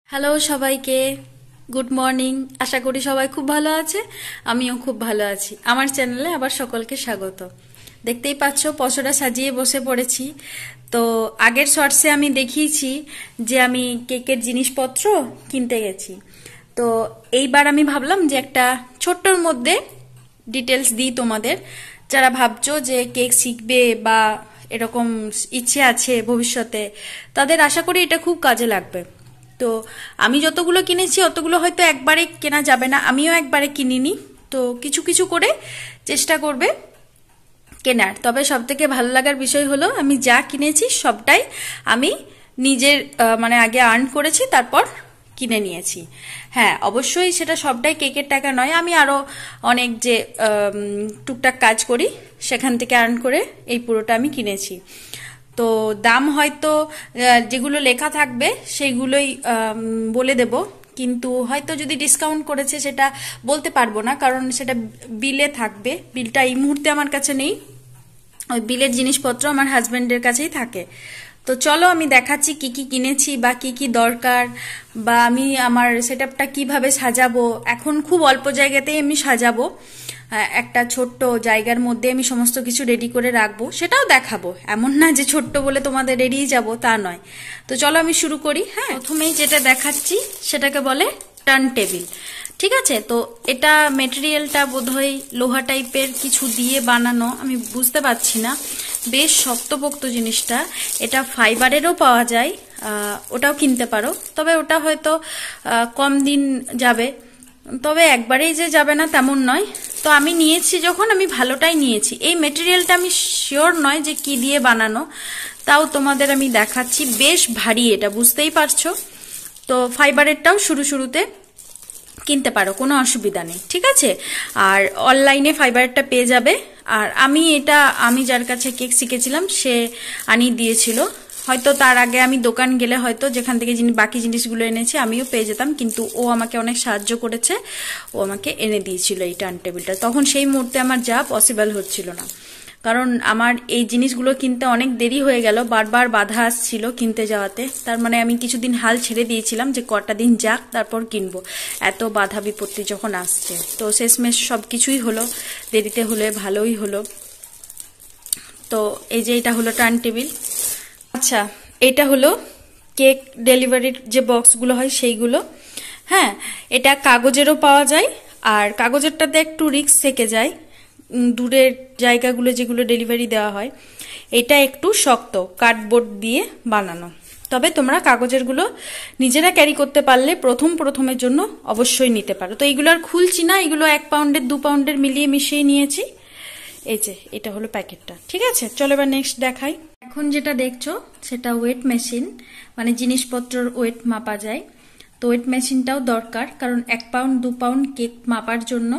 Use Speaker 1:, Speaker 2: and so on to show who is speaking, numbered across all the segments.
Speaker 1: Hello সবাইকে, good morning. আশা করি সবাই খুব ভালো আছে, আমিও খুব ভালো আছি। আমার চ্যানেলে আবার সকলকে স্বাগত। দেখতেই পাচ্ছ পসরা সাজিয়ে বসে পড়েছি। তো আগের শর্টসে আমি দেখিয়েছি যে আমি কেকের জিনিসপত্র কিনতে গেছি। তো এইবার আমি ভাবলাম যে একটা ছোট্টর মধ্যে ডিটেলস দিই তোমাদের, যারা ভাবছো যে কেক শিখবে বা এরকম ইচ্ছে আছে ভবিষ্যতে, তাদের আশা করি এটা খুব কাজে লাগবে। তো আমি যতগুলো কিনেছি অতগুলো হয়তো একবারে কেনা যাবে না, আমিও একবারে কিনিনি। তো কিছু কিছু করে চেষ্টা করবে কেনার। তবে সব থেকে ভালো লাগার বিষয় হলো আমি যা কিনেছি সবটাই আমি নিজের মানে আগে আর্ন করেছি, তারপর কিনে নিয়েছি। হ্যাঁ, অবশ্যই সেটা সবটাই কেকের টাকা নয়, আমি আরো অনেক যে টুকটাক কাজ করি সেখান থেকে আর্ন করে এই পুরোটা আমি কিনেছি। তো দাম হয়তো যেগুলো লেখা থাকবে সেইগুলোই বলে দেব, কিন্তু হয়তো যদি ডিসকাউন্ট করেছে সেটা বলতে পারবো না, কারণ সেটা বিলে থাকবে। বিলটা এই মুহূর্তে আমার কাছে নেই, ওই বিলের জিনিসপত্র আমার হাজবেন্ডের কাছেই থাকে। তো চলো আমি দেখাচ্ছি কি কি কিনেছি বা কি কি দরকার, বা আমি আমার সেটআপটা কিভাবে সাজাবো। এখন খুব অল্প জায়গাতেই আমি সাজাবো, একটা ছোট্ট জায়গার মধ্যে আমি সমস্ত কিছু রেডি করে রাখবো, সেটাও দেখাবো। এমন না যে ছোট্ট বলে তোমাদের এড়িয়ে যাব, তা নয়। তো চলো আমি শুরু করি। হ্যাঁ, প্রথমেই যেটা দেখাচ্ছি সেটাকে বলে টার্ন টেবিল। ঠিক আছে, তো এটা মেটেরিয়ালটা বোধহয় লোহা টাইপের কিছু দিয়ে বানানো, আমি বুঝতে পারছি না। বেশ শক্তপোক্ত জিনিসটা। এটা ফাইবারেরও পাওয়া যায়, ওটাও কিনতে পারো, তবে ওটা হয়তো কম দিন যাবে, তবে একবারেই যে যাবে না তেমন নয়। তো আমি নিয়েছি যখন, আমি ভালোটাই নিয়েছি। এই মেটেরিয়ালটা আমি শিওর নয় যে কি দিয়ে বানানো, তাও তোমাদের আমি দেখাচ্ছি। বেশ ভারী, এটা বুঝতেই পারছো। তো ফাইবারেরটাও শুরুতে কিনতে পারো, কোনো অসুবিধা নেই। ঠিক আছে, আর অনলাইনে ফাইবারটা পেয়ে যাবে। আর আমি যার কাছে কেক শিখেছিলাম সে আনিয়ে দিয়েছিল। হয়তো তার আগে আমি দোকান গেলে হয়তো যেখান থেকে বাকি জিনিসগুলো এনেছি আমিও পেয়ে যেতাম, কিন্তু ও আমাকে অনেক সাহায্য করেছে, ও আমাকে এনে দিয়েছিল এই টার্ন টেবিলটা। তখন সেই মুহূর্তে আমার যা পসিবল হচ্ছিল না, কারণ আমার এই জিনিসগুলো কিনতে অনেক দেরি হয়ে গেল, বারবার বাধা আসছিল কিনতে যাওয়াতে। তার মানে আমি কিছুদিন হাল ছেড়ে দিয়েছিলাম যে কটা দিন যাক তারপর কিনবো, এত বাধা বিপত্তি যখন আসছে। তো শেষমেশ সবকিছুই হলো, দেরিতে হলে ভালোই হলো। তো এই যে এটা হলো টার্ন টেবিল। আচ্ছা, এটা হলো কেক ডেলিভারির যে বক্সগুলো হয় সেইগুলো। হ্যাঁ, এটা কাগজেরও পাওয়া যায়, আর কাগজেরটাতে একটু রিস্ক থেকে যায়, দূরের জায়গাগুলো যেগুলো ডেলিভারি দেওয়া হয়। এটা একটু শক্ত, কার্ডবোর্ড দিয়ে বানানো। তবে তোমরা কাগজেরগুলো নিজেরা ক্যারি করতে পারলে প্রথমের জন্য অবশ্যই নিতে পারো। তো এইগুলো আর খুলছি না, এগুলো 1 পাউন্ডের 2 পাউন্ডের মিলিয়ে মিশিয়ে নিয়েছি। এই যে এটা হলো প্যাকেটটা। ঠিক আছে, চলো এবার নেক্সট দেখাই। এখন যেটা দেখছো সেটা ওয়েট মেশিন, মানে জিনিসপত্রের ওয়েট মাপা যায়। তো ওয়েট মেশিনটাও দরকার, কারণ 1 পাউন্ড 2 পাউন্ড কেক মাপার জন্য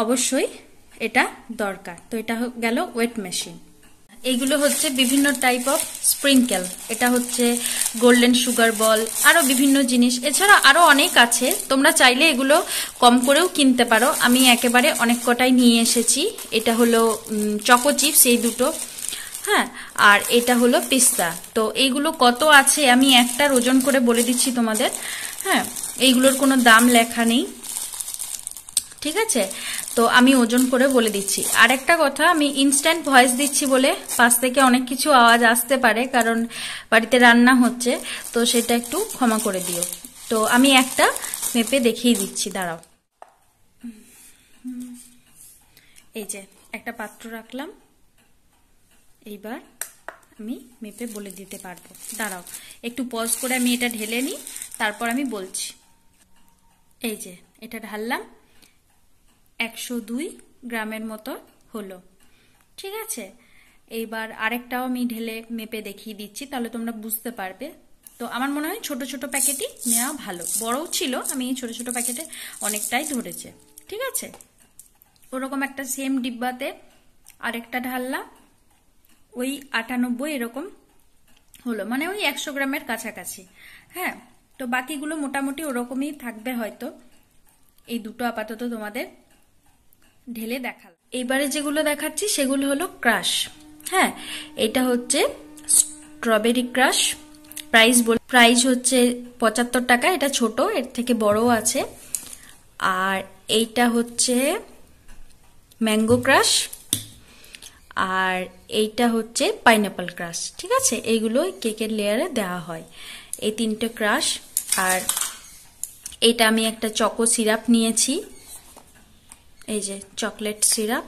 Speaker 1: অবশ্যই এটা দরকার। তো এটা গেল ওয়েট মেশিন। এইগুলো হচ্ছে বিভিন্ন টাইপ অফ স্প্রিঙ্কেল। এটা হচ্ছে গোল্ডেন সুগার বল, আরো বিভিন্ন জিনিস, এছাড়া আরো অনেক আছে। তোমরা চাইলে এগুলো কম করেও কিনতে পারো, আমি একেবারে অনেক কটাই নিয়ে এসেছি। এটা হলো চকো চিপস, এই দুটো। হ্যাঁ, আর এটা হলো পিস্তা। তো এইগুলো কত আছে আমি একটার ওজন করে বলে দিচ্ছি তোমাদের। হ্যাঁ, এইগুলোর কোনো দাম লেখা নেই, ঠিক আছে। তো আমি ওজন করে বলে দিচ্ছি। আর একটা কথা, আমি ইনস্ট্যান্ট ভয়েস দিচ্ছি বলে পাশ থেকে অনেক কিছু আওয়াজ আসতে পারে, কারণ বাড়িতে রান্না হচ্ছে, তো সেটা একটু ক্ষমা করে দিও। তো আমি একটা মেপে দেখিয়ে দিচ্ছি, দাঁড়াও। এই যে একটা পাত্র রাখলাম, এইবার আমি মেপে বলে দিতে পারবো। দাঁড়াও একটু পজ করে আমি এটা ঢেলে নিই, তারপর আমি বলছি। এই যে এটা ঢাললাম, 102 গ্রামের মতো হলো। ঠিক আছে, এইবার আরেকটাও আমি ঢেলে মেপে দেখিয়ে দিচ্ছি, তাহলে তোমরা বুঝতে পারবে। তো আমার মনে হয় ছোট ছোট প্যাকেটই নেওয়া ভালো, বড়ও ছিল, আমি এই ছোট ছোট প্যাকেটে অনেকটাই ধরেছে। ঠিক আছে, ওরকম একটা সেম ডিব্বাতে আরেকটা ঢাললাম, ওই 98 এরকম হলো, মানে ওই 100 গ্রামের কাছাকাছি। হ্যাঁ, তো বাকিগুলো মোটামুটি ওরকমই থাকবে হয়তো। এই দুটো আপাতত তোমাদের ঢেলে দেখালাম। এইবারে যেগুলো দেখাচ্ছি সেগুলো হলো ক্রাশ। হ্যাঁ, এটা হচ্ছে স্ট্রবেরি ক্রাশ, প্রাইস হচ্ছে 75 টাকা। এটা ছোট, এর থেকে বড়ও আছে। আর এইটা হচ্ছে ম্যাঙ্গো ক্রাশ, আর এইটা হচ্ছে পাইনাপল ক্রাশ। ঠিক আছে, এইগুলো কেকের লেয়ারে দেওয়া হয়, এই 3টে ক্রাশ। আর এটা আমি একটা চকো সিরাপ নিয়েছি, এই যে চকলেট সিরাপ।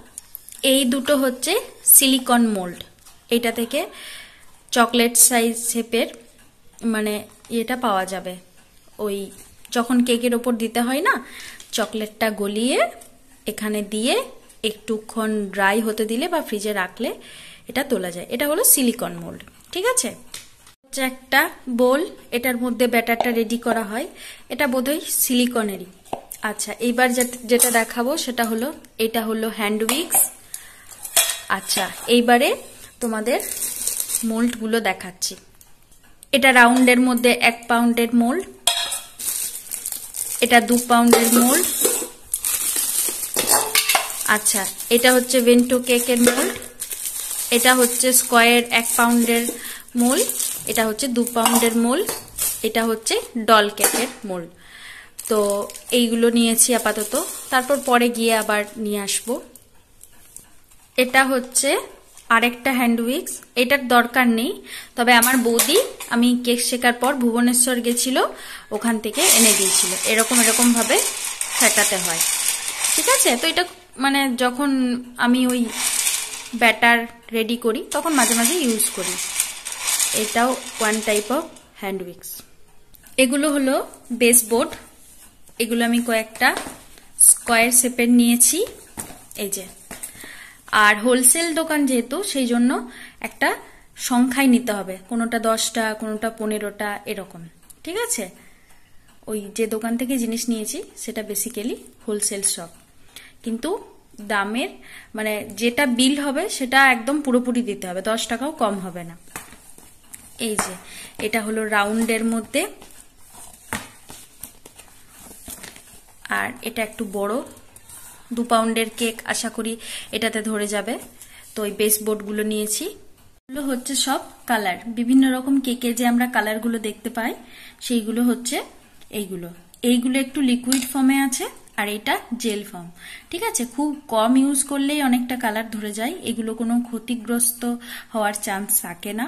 Speaker 1: এই দুটো হচ্ছে সিলিকন মোল্ড, এটা থেকে চকলেট সাইজ শেপের মানে এটা পাওয়া যাবে। ওই যখন কেকের ওপর দিতে হয় না, চকলেটটা গলিয়ে এখানে দিয়ে একটুক্ষণ ড্রাই হতে দিলে বা ফ্রিজে রাখলে এটা তোলা যায়। এটা হলো সিলিকন মোল্ড। ঠিক আছে, একটা বোল, এটার মধ্যে ব্যাটারটা রেডি করা হয়। এটা বোধহয় সিলিকনেরই। আচ্ছা, এইবার যেটা দেখাবো সেটা হলো, এটা হলো হ্যান্ড উইক্স। আচ্ছা, এইবারে তোমাদের মোল্ডগুলো দেখাচ্ছি। এটা রাউন্ডের মধ্যে 1 পাউন্ডের মোল্ড, এটা 2 পাউন্ডের মোল্ড। আচ্ছা, এটা হচ্ছে ভেন্টো কেকের মোল্ড, এটা হচ্ছে স্কোয়ার 1 পাউন্ডের মোল্ড, এটা হচ্ছে 2 পাউন্ডের মোল্ড, এটা হচ্ছে ডল কেকের মোল্ড। তো এইগুলো নিয়েছি আপাতত, তারপর পরে গিয়ে আবার নিয়ে আসবো। এটা হচ্ছে আরেকটা হ্যান্ড উইক্স, এটার দরকার নেই, তবে আমার বৌদি আমি কেক শেখার পর ভুবনেশ্বর গেছিল, ওখান থেকে এনে দিয়েছিল। এরকম ভাবে ফেটাতে হয়। ঠিক আছে, তো এটা মানে যখন আমি ওই ব্যাটার রেডি করি তখন মাঝে মাঝে ইউজ করি। এটাও one type of hand weeks. এগুলো হলো বেস বোর্ড, এগুলো আমি কয়েকটা স্কোয়ার শেপের নিয়েছি, এই যে। আর হোলসেল দোকান যেহেতু, সেই জন্য একটা সংখ্যায় নিতে হবে, কোনোটা 10টা, কোনোটা 15টা, এরকম। ঠিক আছে, ওই যে দোকান থেকে জিনিস নিয়েছি সেটা বেসিক্যালি হোলসেল শপ, কিন্তু দামের মানে যেটা বিল হবে সেটা একদম পুরোপুরি দিতে হবে, 10 টাকাও কম হবে না। এই যে এটা হলো রাউন্ডের মধ্যে, আর এটা একটু বড়, 2 পাউন্ডের কেক আশা করি এটাতে ধরে যাবে। তো ওই বেস বোর্ডগুলো নিয়েছি। এগুলো হচ্ছে সব কালার, বিভিন্ন রকম কেকে যে আমরা কালারগুলো দেখতে পাই সেইগুলো হচ্ছে এইগুলো একটু লিকুইড ফর্মে আছে, আর এটা জেল ফর্ম। ঠিক আছে, খুব কম ইউজ করলেই অনেকটা কালার ধরে যায়। এগুলো কোনো ক্ষতিগ্রস্ত হওয়ার চান্স থাকে না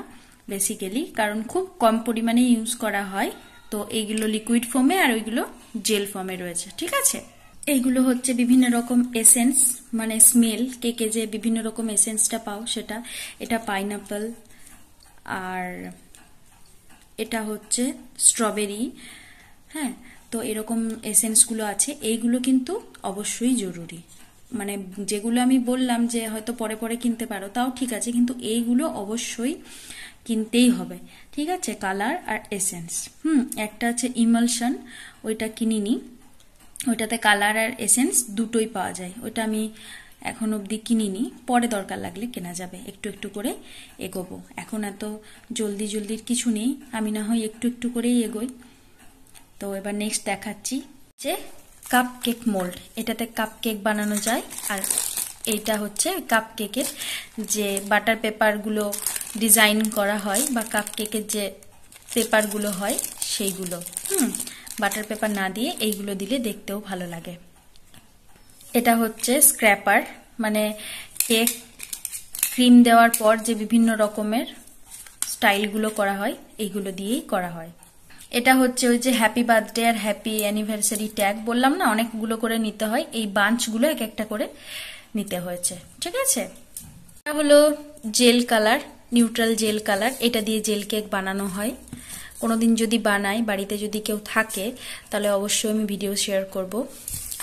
Speaker 1: বেসিক্যালি, কারণ খুব কম পরিমাণে ইউজ করা হয়। তো এইগুলো লিকুইড ফর্মে আর ওইগুলো জেল ফর্মে রয়েছে। ঠিক আছে, এইগুলো হচ্ছে বিভিন্ন রকম এসেন্স, মানে স্মেল, কেকে যে বিভিন্ন রকম এসেন্সটা পাও সেটা। এটা পাইনাপল, আর এটা হচ্ছে স্ট্রবেরি। হ্যাঁ, তো এরকম এসেন্সগুলো আছে। এইগুলো কিন্তু অবশ্যই জরুরি, মানে যেগুলো আমি বললাম যে হয়তো পরে পরে কিনতে পারো তাও ঠিক আছে, কিন্তু এইগুলো অবশ্যই কিনতেই হবে। ঠিক আছে, কালার আর এসেন্স। একটা আছে ইমালশন, ওইটা কিনিনি, ওইটাতে কালার আর এসেন্স দুটোই পাওয়া যায়। ওইটা আমি এখন অবধি কিনিনি, পরে দরকার লাগলে কেনা যাবে। একটু একটু করে এগোবো, এখন এত জলদির কিছু নেই, আমি না হয় একটু একটু করেই এগোই। তো এবার নেক্সট দেখাচ্ছি যে কাপ কেক মোল্ড, এটাতে কাপ কেক বানানো যায়। আর এইটা হচ্ছে কাপ কেকের যে বাটার পেপারগুলো ডিজাইন করা হয়, বা কাপ কেকের যে পেপারগুলো হয় সেইগুলো। বাটার পেপার না দিয়ে এইগুলো দিলে দেখতেও ভালো লাগে। এটা হচ্ছে স্ক্র্যাপার, মানে কেক ক্রিম দেওয়ার পর যে বিভিন্ন রকমের স্টাইলগুলো করা হয় এইগুলো দিয়েই করা হয়। এটা হচ্ছে ওই যে হ্যাপি বার্থডে আর হ্যাপি অ্যানিভার্সারি ট্যাগ বললাম না, অনেকগুলো করে নিতে হয়, এই বাঞ্চগুলো এক একটা করে নিতে হয়েছে। ঠিক আছে, এটা হলো jail colour, neutral jail colour, এটা দিয়ে জেল কেক বানানো হয়। কোনোদিন যদি বানাই, বাড়িতে যদি কেউ থাকে তাহলে অবশ্যই আমি ভিডিও শেয়ার করব।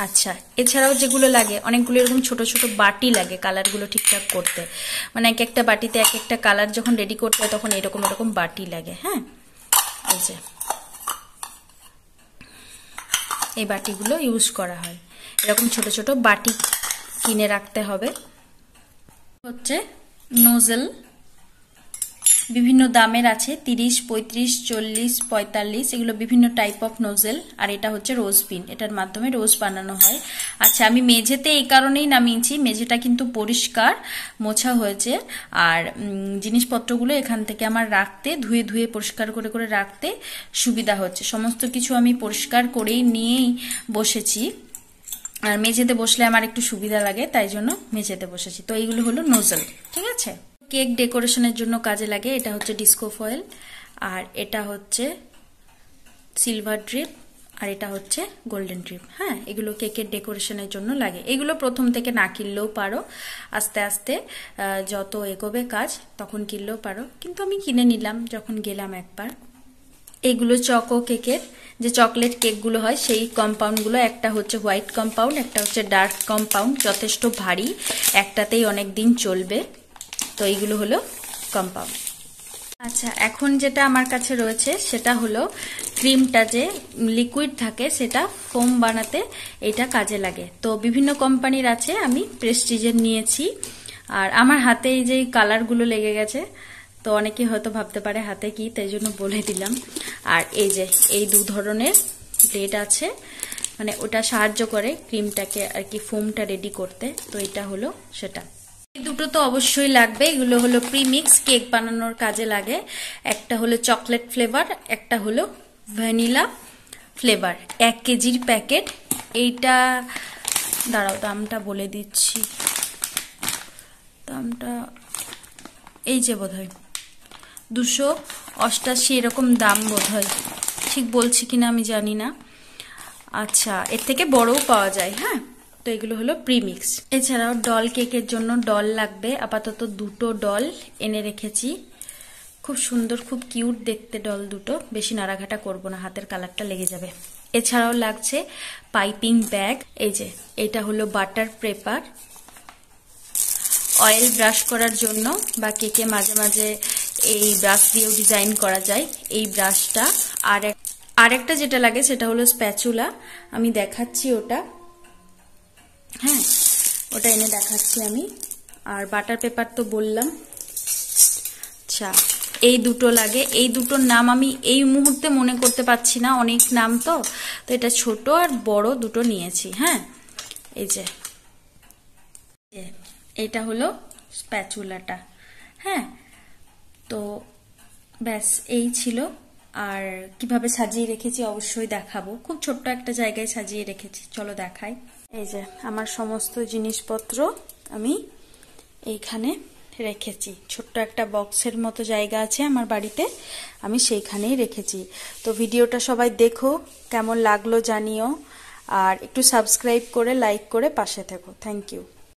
Speaker 1: আচ্ছা, এছাড়াও যেগুলো লাগে, অনেকগুলো এরকম ছোট ছোট বাটি লাগে কালারগুলো ঠিকঠাক করতে, মানে এক একটা বাটিতে এক একটা কালার যখন রেডি করতে হয় তখন এরকম এরকম বাটি লাগে। হ্যাঁ, এই যে এই বাটিগুলো ইউজ করা হয়, এরকম ছোট ছোট বাটি কিনে রাখতে হবে। হচ্ছে নোজেল, বিভিন্ন দামের আছে, 30, 35, 40, 45, এগুলো বিভিন্ন টাইপ অফ নোজেল। আর এটা হচ্ছে রোজ পিন, এটার মাধ্যমে রোজ বানানো হয়। আচ্ছা, আমি মেঝেতে এই কারণেই নামিয়েছি, মেঝেটা কিন্তু পরিষ্কার মোছা হয়েছে, আর জিনিসপত্রগুলো এখান থেকে আমার রাখতে, ধুয়ে ধুয়ে পরিষ্কার করে করে রাখতে সুবিধা হচ্ছে। সমস্ত কিছু আমি পরিষ্কার করেই নিয়েই বসেছি, আর মেঝেতে বসলে আমার একটু সুবিধা লাগে, তাই জন্য মেঝেতে বসেছি। তো এইগুলো হলো নোজেল, ঠিক আছে। কেক ডেকোরেশনের জন্য কাজে লাগে। এটা হচ্ছে ডিস্কো ফয়েল, আর এটা হচ্ছে সিলভার ড্রিপ, আর এটা হচ্ছে গোল্ডেন ড্রিপ। হ্যাঁ, এগুলো কেকের ডেকোরেশনের জন্য লাগে। এগুলো প্রথম থেকে না কিনলেও পারো, আস্তে আস্তে যত এগোবে কাজ তখন কিনলেও পারো, কিন্তু আমি কিনে নিলাম যখন গেলাম একবার। এগুলো চকো কেকের যে চকলেট কেকগুলো হয় সেই কম্পাউন্ডগুলো, একটা হচ্ছে হোয়াইট কম্পাউন্ড, একটা হচ্ছে ডার্ক কম্পাউন্ড, যথেষ্ট ভারী, একটাতেই অনেক দিন চলবে। তো এইগুলো হলো কম্পাউন্ড। আচ্ছা, এখন যেটা আমার কাছে রয়েছে সেটা হলো ক্রিমটা, যে লিকুইড থাকে সেটা ফোম বানাতে এটা কাজে লাগে। তো বিভিন্ন কোম্পানির আছে, আমি প্রেস্টিজের নিয়েছি। আর আমার হাতে এই যে কালারগুলো লেগে গেছে, তো অনেকে হয়তো ভাবতে পারে হাতে কি, তাই জন্য বলে দিলাম। আর এই যে এই দু ধরনের ব্লেড আছে, মানে ওটা সাহায্য করে ক্রিমটাকে আর কি ফোমটা রেডি করতে। তো এটা হলো সেটা। দুটো তো অবশ্যই লাগবে। এগুলো হলো প্রিমিক্স, কেক বানানোর কাজে লাগে। একটা হলো চকলেট ফ্লেভার, একটা হলো ভ্যানিলা ফ্লেভার। 1 কেজির প্যাকেট। এইটা দাঁড়াও, দামটা বলে দিচ্ছি। দামটা এই যে বোধহয় 288 এরকম দাম বোধহয়, ঠিক বলছি কিনা আমি জানি না। আচ্ছা, এর থেকে বড়ও পাওয়া যায়। হ্যাঁ, তো এগুলো হলো প্রিমিক্স। এছাড়াও ডল কেকের জন্য ডল লাগবে। আপাতত দুটো ডল এনে রেখেছি, খুব সুন্দর, খুব কিউট দেখতে ডল দুটো। বেশি নাড়াঘাটা করব না, হাতের কালারটা লেগে যাবে। এছাড়াও লাগছে পাইপিং ব্যাগ। এই যে এটা হলো বাটার পেপার, অয়েল ব্রাশ করার জন্য, বা কেকে মাঝে মাঝে এই ব্রাশ দিয়েও ডিজাইন করা যায়, এই ব্রাশটা। আর একটা যেটা লাগে সেটা হলো স্প্যাচুলা, আমি দেখাচ্ছি ওটা। হ্যাঁ, ওটা এনে দেখাচ্ছি আমি। আর বাটার পেপার তো বললাম। আচ্ছা, এই দুটো লাগে। এই দুটোর নাম আমি এই মুহূর্তে মনে করতে পারছি না, অনেক নাম তো। তো এটা ছোট আর বড় দুটো নিয়েছি। হ্যাঁ, এই যে এটা হলো স্প্যাচুলাটা। হ্যাঁ, তো ব্যাস এই ছিল। আর কিভাবে সাজিয়ে রেখেছি অবশ্যই দেখাবো। খুব ছোট্ট একটা জায়গায় সাজিয়ে রেখেছি, চলো দেখাই। এই যে আমার সমস্ত জিনিসপত্র আমি এইখানে রেখেছি। ছোট্ট একটা বক্সের মতো জায়গা আছে আমার বাড়িতে, আমি সেইখানেই রেখেছি। তো ভিডিওটা সবাই দেখো, কেমন লাগলো জানিও, আর একটু সাবস্ক্রাইব করে লাইক করে পাশে থেকো। Thank you.